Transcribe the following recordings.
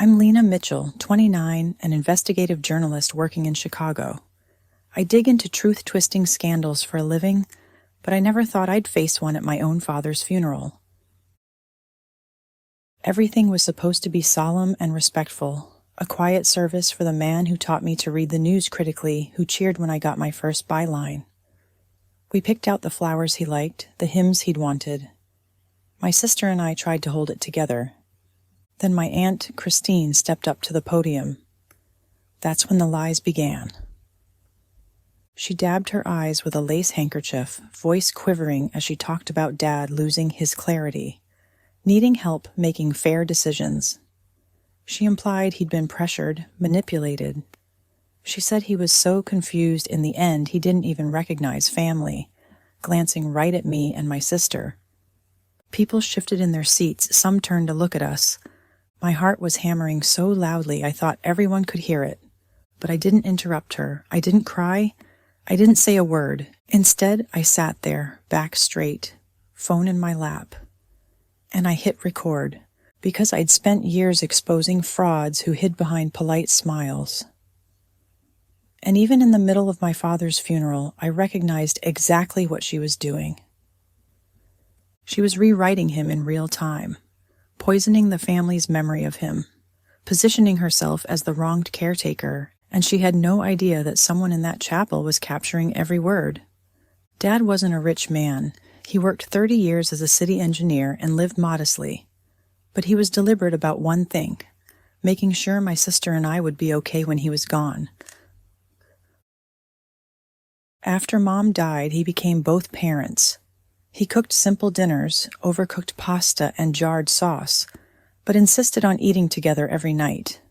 I'm Lena Mitchell, 29, an investigative journalist working in Chicago. I dig into truth-twisting scandals for a living, but I never thought I'd face one at my own father's funeral. Everything was supposed to be solemn and respectful, a quiet service for the man who taught me to read the news critically, who cheered when I got my first byline. We picked out the flowers he liked, the hymns he'd wanted. My sister and I tried to hold it together. Then my aunt, Christine, stepped up to the podium. That's when the lies began. She dabbed her eyes with a lace handkerchief, voice quivering as she talked about Dad losing his clarity, needing help making fair decisions. She implied he'd been pressured, manipulated. She said he was so confused in the end he didn't even recognize family, glancing right at me and my sister. People shifted in their seats, some turned to look at us. My heart was hammering so loudly I thought everyone could hear it. But I didn't interrupt her. I didn't cry. I didn't say a word. Instead, I sat there, back straight, phone in my lap. And I hit record, because I'd spent years exposing frauds who hid behind polite smiles. And even in the middle of my father's funeral, I recognized exactly what she was doing. She was rewriting him in real time, poisoning the family's memory of him, positioning herself as the wronged caretaker, and she had no idea that someone in that chapel was capturing every word. Dad wasn't a rich man. He worked 30 years as a city engineer and lived modestly. But he was deliberate about one thing, making sure my sister and I would be okay when he was gone. After Mom died, he became both parents. He cooked simple dinners, overcooked pasta and jarred sauce, but insisted on eating together every night.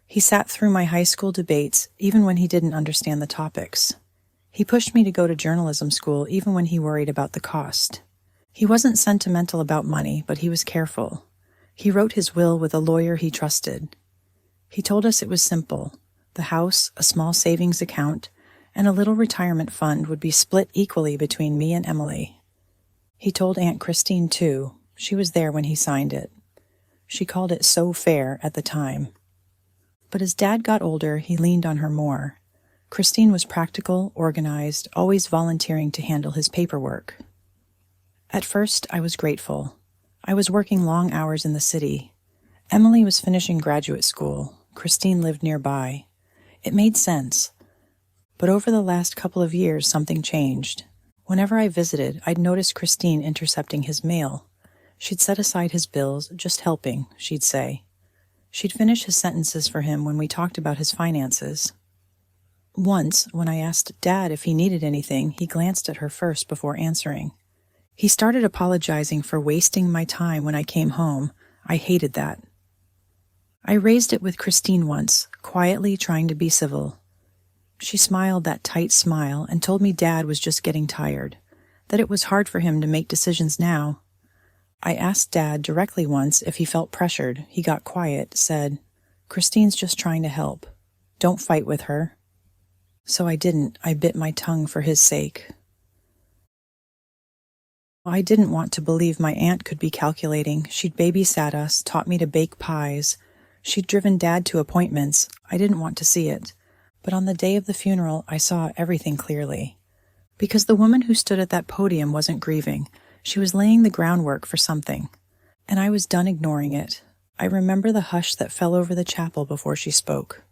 He sat through my high school debates even when he didn't understand the topics. He pushed me to go to journalism school even when he worried about the cost. He wasn't sentimental about money, but he was careful. He wrote his will with a lawyer he trusted. He told us it was simple. The house, a small savings account, and a little retirement fund would be split equally between me and Emily. He told Aunt Christine, too. She was there when he signed it. She called it so fair at the time. But as Dad got older, he leaned on her more. Christine was practical, organized, always volunteering to handle his paperwork. At first, I was grateful. I was working long hours in the city. Emily was finishing graduate school. Christine lived nearby. It made sense. But over the last couple of years, something changed. Whenever I visited, I'd notice Christine intercepting his mail. She'd set aside his bills, just helping, she'd say. She'd finish his sentences for him when we talked about his finances. Once, when I asked Dad if he needed anything, he glanced at her first before answering. He started apologizing for wasting my time when I came home. I hated that. I raised it with Christine once, quietly trying to be civil. She smiled that tight smile and told me Dad was just getting tired, that it was hard for him to make decisions now. I asked Dad directly once if he felt pressured. He got quiet, said, "Christine's just trying to help. Don't fight with her." So I didn't. I bit my tongue for his sake. I didn't want to believe my aunt could be calculating. She'd babysat us, taught me to bake pies. She'd driven Dad to appointments. I didn't want to see it. But on the day of the funeral, I saw everything clearly. Because the woman who stood at that podium wasn't grieving. She was laying the groundwork for something. And I was done ignoring it. I remember the hush that fell over the chapel before she spoke.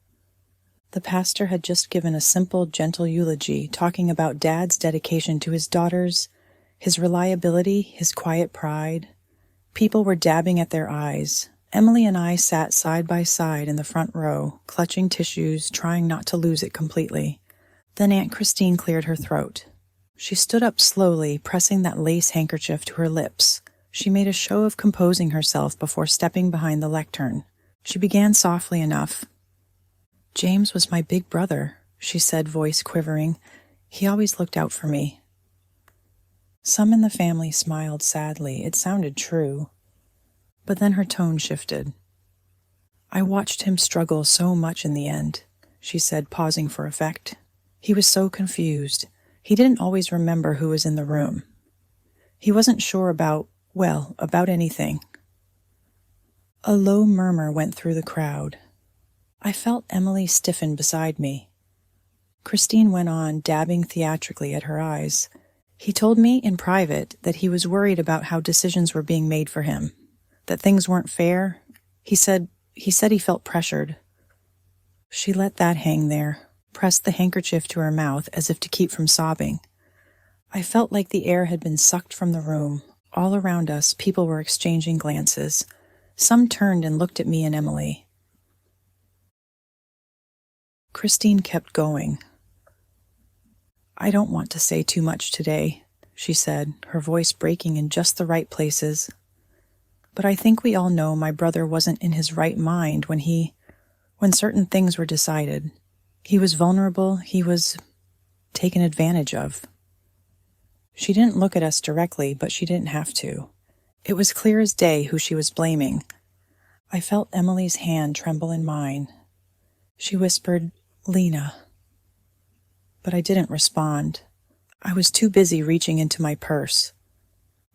The pastor had just given a simple, gentle eulogy, talking about Dad's dedication to his daughters, his reliability, his quiet pride. People were dabbing at their eyes. Emily and I sat side by side in the front row, clutching tissues, trying not to lose it completely. Then Aunt Christine cleared her throat. She stood up slowly, pressing that lace handkerchief to her lips. She made a show of composing herself before stepping behind the lectern. She began softly enough. "James was my big brother," she said, voice quivering. "He always looked out for me." Some in the family smiled sadly. It sounded true. But then her tone shifted. "I watched him struggle so much in the end," she said, pausing for effect. "He was so confused. He didn't always remember who was in the room. He wasn't sure about anything." A low murmur went through the crowd. I felt Emily stiffen beside me. Christine went on, dabbing theatrically at her eyes. He told me in private that he was worried about how decisions were being made for him, that things weren't fair. He said he felt pressured. She let that hang there, pressed the handkerchief to her mouth as if to keep from sobbing. I felt like the air had been sucked from the room. All around us, people were exchanging glances. Some turned and looked at me and Emily. Christine kept going. "I don't want to say too much today," she said, her voice breaking in just the right places. "But I think we all know my brother wasn't in his right mind when certain things were decided. He was vulnerable, he was taken advantage of." She didn't look at us directly, but she didn't have to. It was clear as day who she was blaming. I felt Emily's hand tremble in mine. She whispered, "Lena." But I didn't respond. I was too busy reaching into my purse.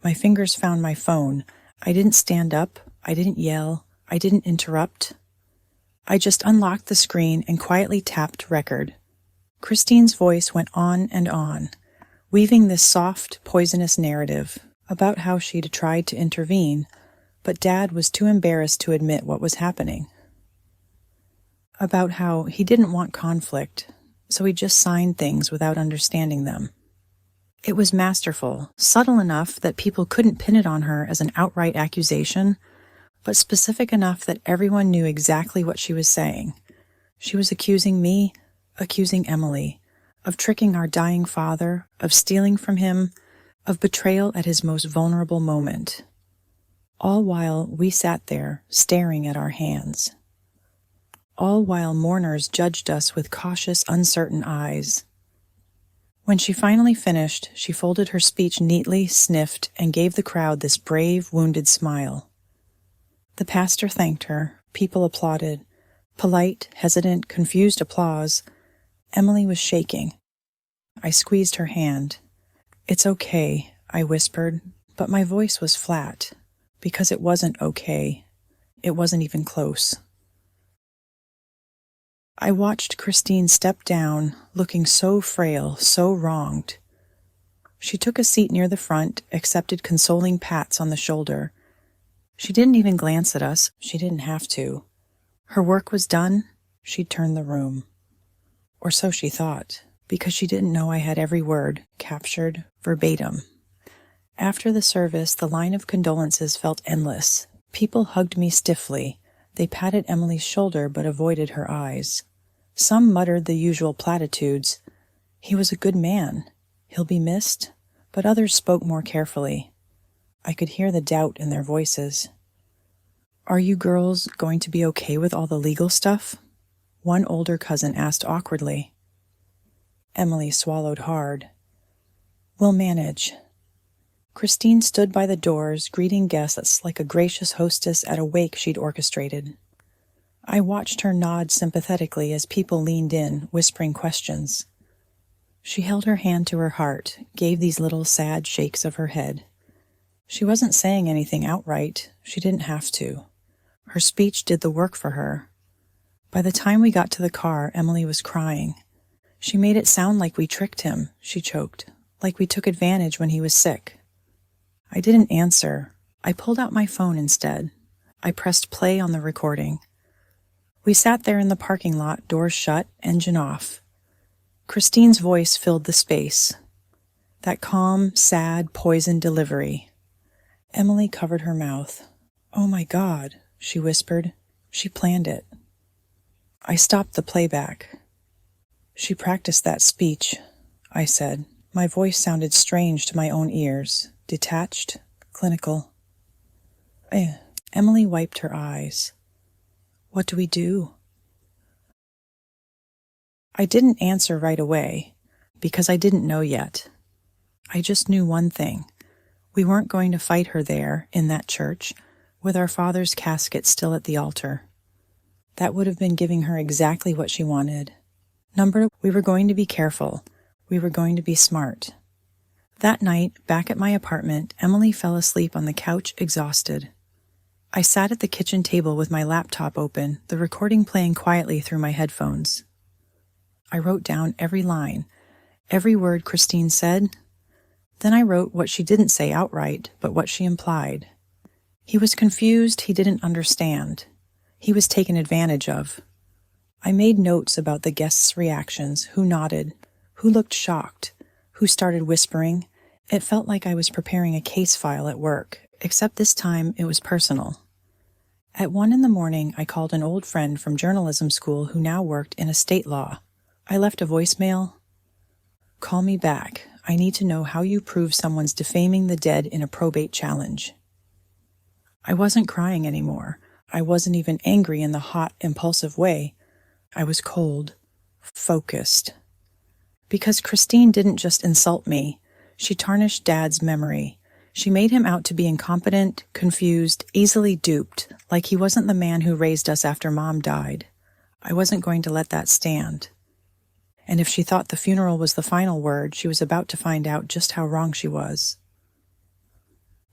My fingers found my phone. I didn't stand up. I didn't yell. I didn't interrupt. I just unlocked the screen and quietly tapped record. Christine's voice went on and on, weaving this soft, poisonous narrative about how she'd tried to intervene, but Dad was too embarrassed to admit what was happening. About how he didn't want conflict, so he just signed things without understanding them. It was masterful, subtle enough that people couldn't pin it on her as an outright accusation, but specific enough that everyone knew exactly what she was saying. She was accusing me, accusing Emily, of tricking our dying father, of stealing from him, of betrayal at his most vulnerable moment. All while we sat there, staring at our hands. All while mourners judged us with cautious, uncertain eyes. When she finally finished, she folded her speech neatly, sniffed, and gave the crowd this brave, wounded smile. The pastor thanked her. People applauded. Polite, hesitant, confused applause. Emily was shaking. I squeezed her hand. "It's okay," I whispered, but my voice was flat, because it wasn't okay. It wasn't even close. I watched Christine step down, looking so frail, so wronged. She took a seat near the front, accepted consoling pats on the shoulder. She didn't even glance at us. She didn't have to. Her work was done. She'd turned the room. Or so she thought, because she didn't know I had every word captured verbatim. After the service, the line of condolences felt endless. People hugged me stiffly. They patted Emily's shoulder but avoided her eyes. Some muttered the usual platitudes. "He was a good man. He'll be missed." But others spoke more carefully. I could hear the doubt in their voices. "Are you girls going to be okay with all the legal stuff?" One older cousin asked awkwardly. Emily swallowed hard. "We'll manage." Christine stood by the doors, greeting guests like a gracious hostess at a wake she'd orchestrated. I watched her nod sympathetically as people leaned in, whispering questions. She held her hand to her heart, gave these little sad shakes of her head. She wasn't saying anything outright. She didn't have to. Her speech did the work for her. By the time we got to the car, Emily was crying. She made it sound like we tricked him, she choked, like we took advantage when he was sick. I didn't answer. I pulled out my phone instead. I pressed play on the recording. We sat there in the parking lot, doors shut, engine off. Christine's voice filled the space. That calm, sad, poisoned delivery. Emily covered her mouth. "Oh my God," she whispered. "She planned it." I stopped the playback. "She practiced that speech," I said. My voice sounded strange to my own ears, detached, clinical. Emily wiped her eyes. "What do we do?" I didn't answer right away, because I didn't know yet. I just knew one thing. We weren't going to fight her there, in that church, with our father's casket still at the altar. That would have been giving her exactly what she wanted. We were going to be careful. We were going to be smart. That night, back at my apartment, Emily fell asleep on the couch, exhausted. I sat at the kitchen table with my laptop open, the recording playing quietly through my headphones. I wrote down every line, every word Christine said. Then I wrote what she didn't say outright, but what she implied. He was confused, he didn't understand. He was taken advantage of. I made notes about the guests' reactions, who nodded, who looked shocked, who started whispering. It felt like I was preparing a case file at work, except this time it was personal. At 1 a.m, I called an old friend from journalism school who now worked in estate law. I left a voicemail. "Call me back. I need to know how you prove someone's defaming the dead in a probate challenge." I wasn't crying anymore. I wasn't even angry in the hot, impulsive way. I was cold, focused. Because Christine didn't just insult me, she tarnished Dad's memory. She made him out to be incompetent, confused, easily duped, like he wasn't the man who raised us after Mom died. I wasn't going to let that stand. And if she thought the funeral was the final word, she was about to find out just how wrong she was.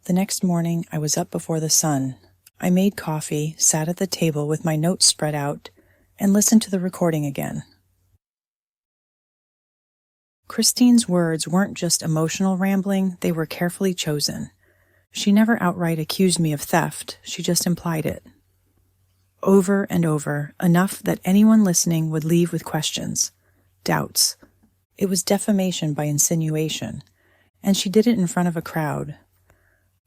The next morning, I was up before the sun. I made coffee, sat at the table with my notes spread out, and listened to the recording again. Christine's words weren't just emotional rambling, they were carefully chosen. She never outright accused me of theft, she just implied it. Over and over, enough that anyone listening would leave with questions, doubts. It was defamation by insinuation, and she did it in front of a crowd.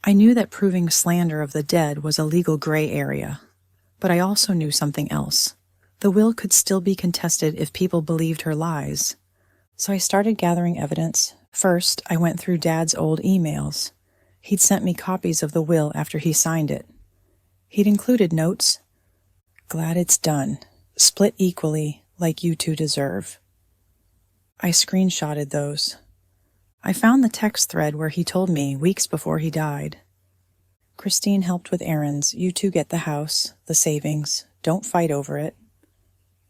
I knew that proving slander of the dead was a legal gray area, but I also knew something else. The will could still be contested if people believed her lies. So I started gathering evidence. First, I went through Dad's old emails. He'd sent me copies of the will after he signed it. He'd included notes. "Glad it's done. Split equally, like you two deserve." I screenshotted those. I found the text thread where he told me weeks before he died. "Christine helped with errands. You two get the house, the savings. Don't fight over it.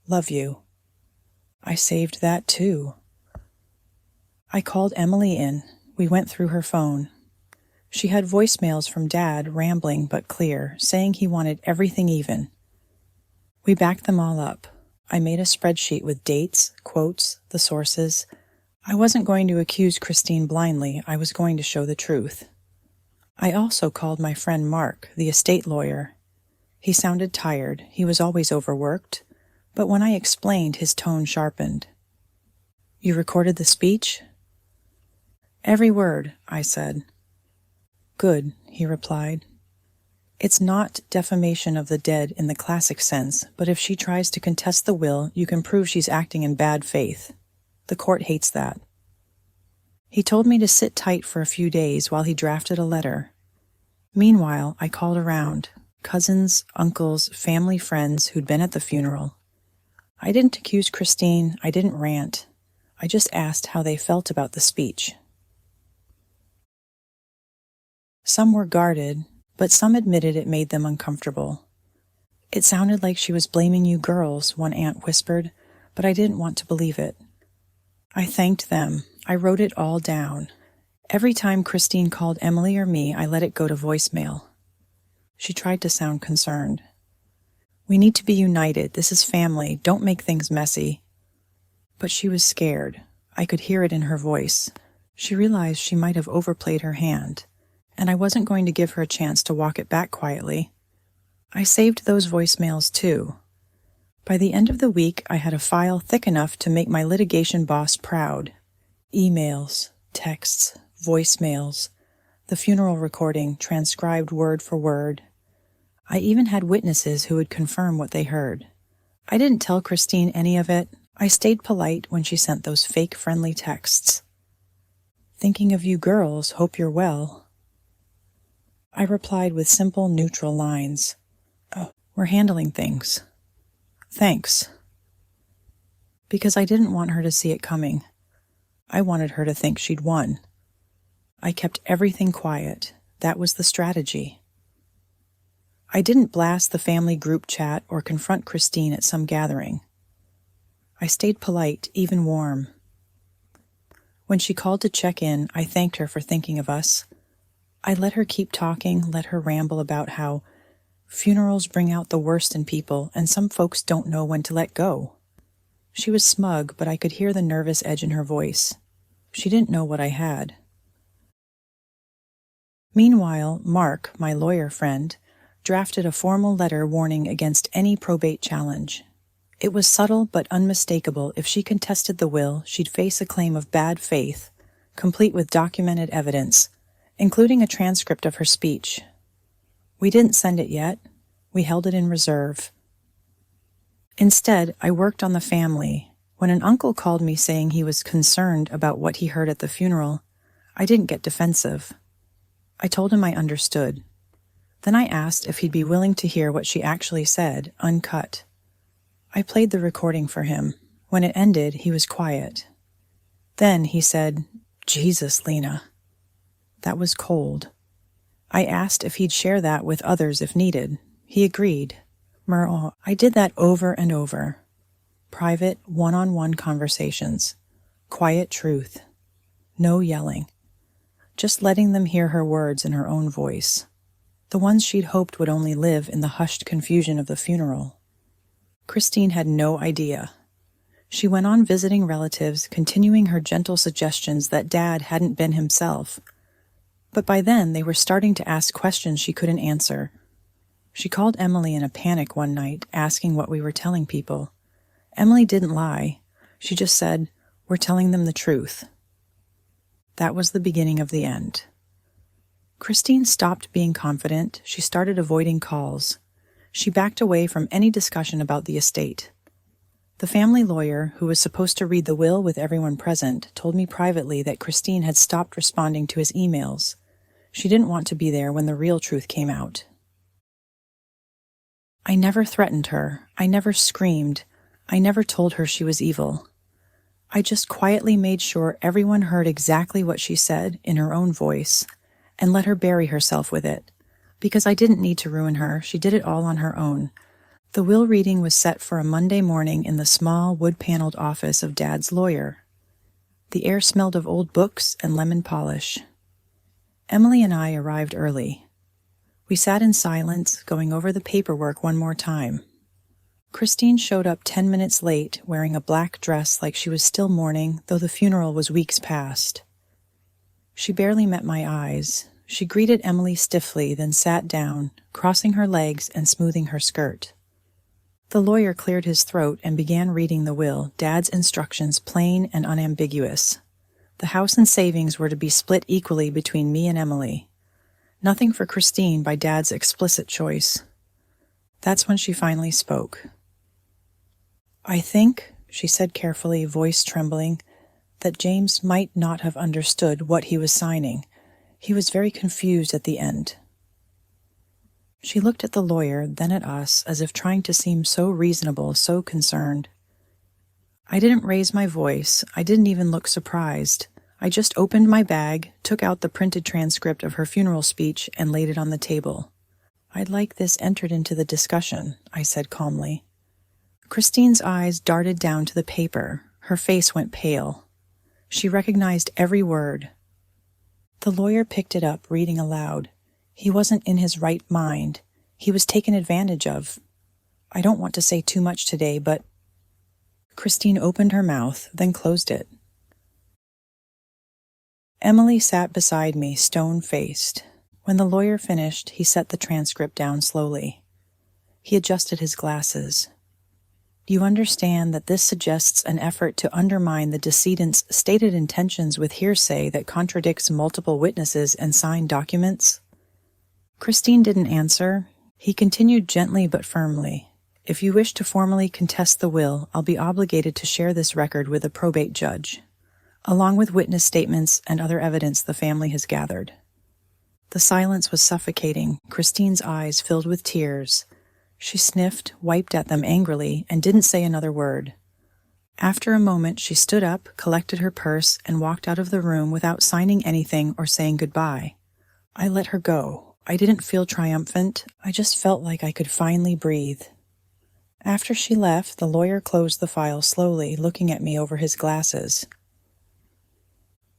Love you." I saved that too. I called Emily in. We went through her phone. She had voicemails from Dad, rambling but clear, saying he wanted everything even. We backed them all up. I made a spreadsheet with dates, quotes, the sources. I wasn't going to accuse Christine blindly. I was going to show the truth. I also called my friend Mark, the estate lawyer. He sounded tired. He was always overworked. But when I explained, his tone sharpened. "You recorded the speech?" "Every word," I said. "Good," he replied. "It's not defamation of the dead in the classic sense, but if she tries to contest the will, you can prove she's acting in bad faith. The court hates that." He told me to sit tight for a few days while he drafted a letter. Meanwhile, I called around, cousins, uncles, family friends who'd been at the funeral. I didn't accuse Christine, I didn't rant. I just asked how they felt about the speech. Some were guarded, but some admitted it made them uncomfortable. "It sounded like she was blaming you girls," one aunt whispered, but I didn't want to believe it. I thanked them. I wrote it all down. Every time Christine called Emily or me, I let it go to voicemail. She tried to sound concerned. "We need to be united. This is family. Don't make things messy." But she was scared. I could hear it in her voice. She realized she might have overplayed her hand, and I wasn't going to give her a chance to walk it back quietly. I saved those voicemails too. By the end of the week, I had a file thick enough to make my litigation boss proud. Emails, texts, voicemails, the funeral recording transcribed word for word. I even had witnesses who would confirm what they heard. I didn't tell Christine any of it. I stayed polite when she sent those fake friendly texts. "Thinking of you girls, hope you're well." I replied with simple, neutral lines. "Oh, we're handling things. Thanks." Because I didn't want her to see it coming. I wanted her to think she'd won. I kept everything quiet. That was the strategy. I didn't blast the family group chat or confront Christine at some gathering. I stayed polite, even warm. When she called to check in, I thanked her for thinking of us. I let her keep talking, let her ramble about how Funerals bring out the worst in people, and some folks don't know when to let go. She was smug, but I could hear the nervous edge in her voice. She didn't know what I had. Meanwhile, Mark, my lawyer friend, drafted a formal letter warning against any probate challenge. It was subtle but unmistakable. If she contested the will, she'd face a claim of bad faith, complete with documented evidence, including a transcript of her speech. We didn't send it yet. We held it in reserve. Instead, I worked on the family. When an uncle called me saying he was concerned about what he heard at the funeral, I didn't get defensive. I told him I understood. Then I asked if he'd be willing to hear what she actually said, uncut. I played the recording for him. When it ended, he was quiet. Then he said, "Jesus, Lena." That was cold. I asked if he'd share that with others if needed. He agreed. I did that over and over. Private, one-on-one conversations. Quiet truth. No yelling. Just letting them hear her words in her own voice. The ones she'd hoped would only live in the hushed confusion of the funeral. Christine had no idea. She went on visiting relatives, continuing her gentle suggestions that Dad hadn't been himself. But by then, they were starting to ask questions she couldn't answer. She called Emily in a panic one night, asking what we were telling people. Emily didn't lie. She just said, "We're telling them the truth." That was the beginning of the end. Christine stopped being confident. She started avoiding calls. She backed away from any discussion about the estate. The family lawyer, who was supposed to read the will with everyone present, told me privately that Christine had stopped responding to his emails. She didn't want to be there when the real truth came out. I never threatened her. I never screamed. I never told her she was evil. I just quietly made sure everyone heard exactly what she said in her own voice and let her bury herself with it. Because I didn't need to ruin her, she did it all on her own. The will reading was set for a Monday morning in the small, wood-paneled office of Dad's lawyer. The air smelled of old books and lemon polish. Emily and I arrived early. We sat in silence, going over the paperwork one more time. Christine showed up 10 minutes late, wearing a black dress like she was still mourning, though the funeral was weeks past. She barely met my eyes. She greeted Emily stiffly, then sat down, crossing her legs and smoothing her skirt. The lawyer cleared his throat and began reading the will, Dad's instructions plain and unambiguous. The house and savings were to be split equally between me and Emily. Nothing for Christine by Dad's explicit choice. That's when she finally spoke. "I think," she said carefully, voice trembling, "that James might not have understood what he was signing. He was very confused at the end." She looked at the lawyer, then at us, as if trying to seem so reasonable, so concerned. I didn't raise my voice. I didn't even look surprised. I just opened my bag, took out the printed transcript of her funeral speech, and laid it on the table. "I'd like this entered into the discussion," I said calmly. Christine's eyes darted down to the paper. Her face went pale. She recognized every word. The lawyer picked it up, reading aloud. He wasn't in his right mind. He was taken advantage of. I don't want to say too much today, but... Christine opened her mouth, then closed it. Emily sat beside me, stone-faced. When the lawyer finished, he set the transcript down slowly. He adjusted his glasses. "You understand that this suggests an effort to undermine the decedent's stated intentions with hearsay that contradicts multiple witnesses and signed documents?" Christine didn't answer. He continued gently but firmly. "If you wish to formally contest the will, I'll be obligated to share this record with a probate judge, along with witness statements and other evidence the family has gathered." The silence was suffocating. Christine's eyes filled with tears. She sniffed, wiped at them angrily, and didn't say another word. After a moment, she stood up, collected her purse, and walked out of the room without signing anything or saying goodbye. I let her go. I didn't feel triumphant. I just felt like I could finally breathe. After she left, the lawyer closed the file slowly, looking at me over his glasses.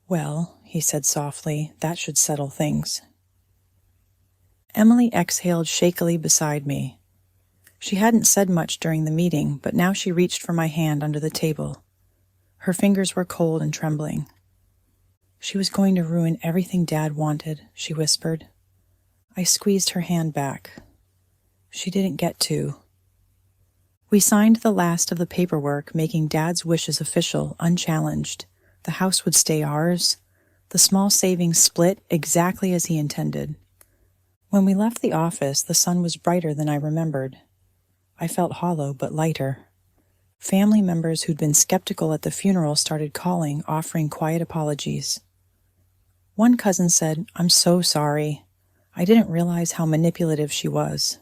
"Well," he said softly, "that should settle things." Emily exhaled shakily beside me. She hadn't said much during the meeting, but now she reached for my hand under the table. Her fingers were cold and trembling. She was going to ruin everything Dad wanted, she whispered. I squeezed her hand back. She didn't get to. We signed the last of the paperwork, making Dad's wishes official, unchallenged. The house would stay ours. The small savings split exactly as he intended. When we left the office, the sun was brighter than I remembered. I felt hollow but lighter. Family members who'd been skeptical at the funeral started calling, offering quiet apologies. One cousin said, "I'm so sorry. I didn't realize how manipulative she was."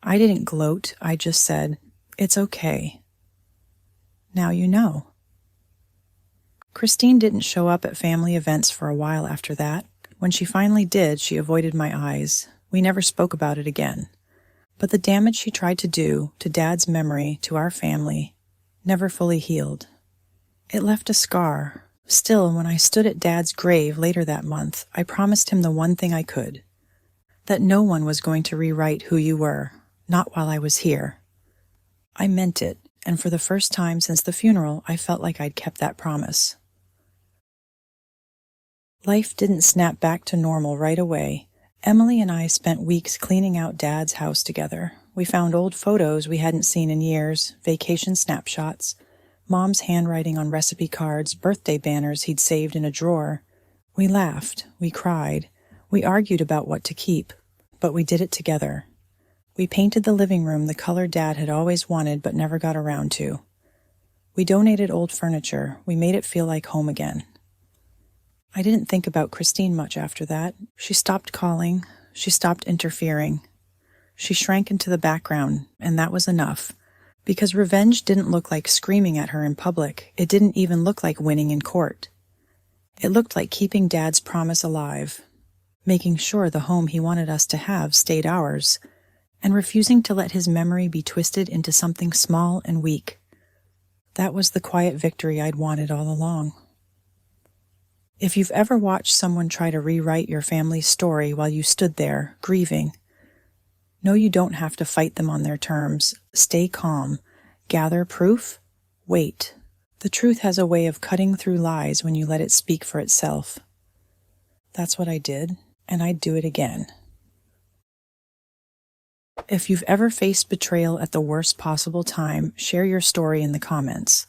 I didn't gloat, I just said, "It's okay. Now you know." Christine didn't show up at family events for a while after that. When she finally did, she avoided my eyes. We never spoke about it again. But the damage she tried to do to Dad's memory, to our family, never fully healed. It left a scar. Still, when I stood at Dad's grave later that month, I promised him the one thing I could, that no one was going to rewrite who you were, not while I was here. I meant it, and for the first time since the funeral, I felt like I'd kept that promise. Life didn't snap back to normal right away. Emily and I spent weeks cleaning out Dad's house together. We found old photos we hadn't seen in years, vacation snapshots, Mom's handwriting on recipe cards, birthday banners he'd saved in a drawer. We laughed, we cried, we argued about what to keep, but we did it together. We painted the living room the color Dad had always wanted but never got around to. We donated old furniture. We made it feel like home again. I didn't think about Christine much after that. She stopped calling. She stopped interfering. She shrank into the background, and that was enough. Because revenge didn't look like screaming at her in public. It didn't even look like winning in court. It looked like keeping Dad's promise alive, making sure the home he wanted us to have stayed ours, and refusing to let his memory be twisted into something small and weak. That was the quiet victory I'd wanted all along. If you've ever watched someone try to rewrite your family's story while you stood there, grieving, know you don't have to fight them on their terms. Stay calm. Gather proof. Wait. The truth has a way of cutting through lies when you let it speak for itself. That's what I did, and I'd do it again. If you've ever faced betrayal at the worst possible time, share your story in the comments.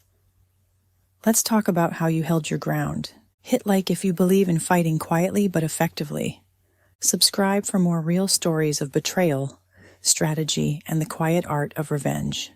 Let's talk about how you held your ground. Hit like if you believe in fighting quietly but effectively. Subscribe for more real stories of betrayal, strategy, and the quiet art of revenge.